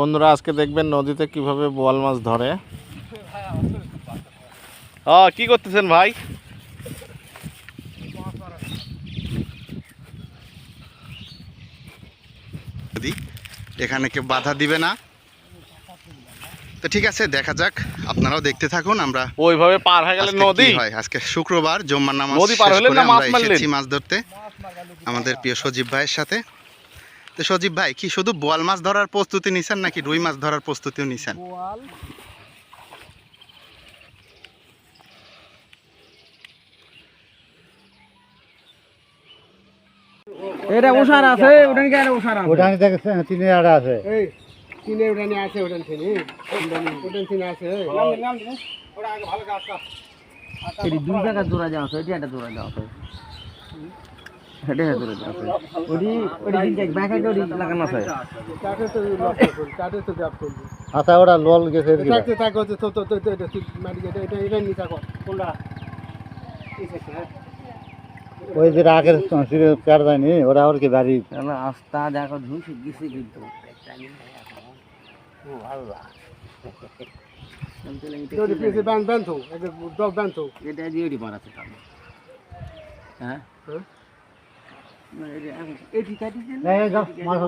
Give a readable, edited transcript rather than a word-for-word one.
বন্ধুরা আজকে দেখবেন নদীতে কিভাবে বোয়াল মাছ ধরে। কি করতেছেন ভাই? এখানে কেউ বাধা দিবে না, তো ঠিক আছে, দেখা যাক, আপনারাও দেখতে থাকুন। আমরা ওইভাবে পার হয়ে গেলে নদী হয় আজকে শুক্রবার, জুম্মার নামাজ নদী পার শেষ হলেন করে না মাছ আমরা মারলেন? এসেছি মাছ ধরতে আমাদের প্রিয় সজীব ভাইয়ের সাথে। তো সজীব ভাই, কি শুধু বোয়াল মাছ ধরার প্রস্তুতি নিছেন নাকি রুই মাছ ধরার প্রস্তুতিও নিছেন? এটা ওষার আছে, ওটা কি এটা ওষার আছে? ওটানি দেখছেন তিনে আড়া আছে। এই তিনে ওটানি আছে, ওটান থেকে ওটান থেকে আছে। ওটা আগে ভালো কাজ কর। এই দুই জায়গা জোড়া যাও আছে, এটা জোড়া যাও আছে। এটা জোড়া যাও আছে। ওডি দিকে ব্যাকে ওডি লাগানো আছে। কাটে তো লক করুন, কাটে তো গ্যাপ করুন। আচ্ছা ওটা লল গেছে এদিকে। কাটতে থাকো তো এটা মারি এটা নি থাকো। কোনটা? ওই যে আগের সিরে কার যায়নি ওরা আর কি বাড়ি না আস্তা দেখো ধুই গেছে কিন্তু। ও আল্লাহ। তোর পিছে বান তো, এক ডগ বান তো। এটা দিয়ে দি মারাছে কাম। হ্যাঁ? না এটি কাটি দেন। এই যাও মাছ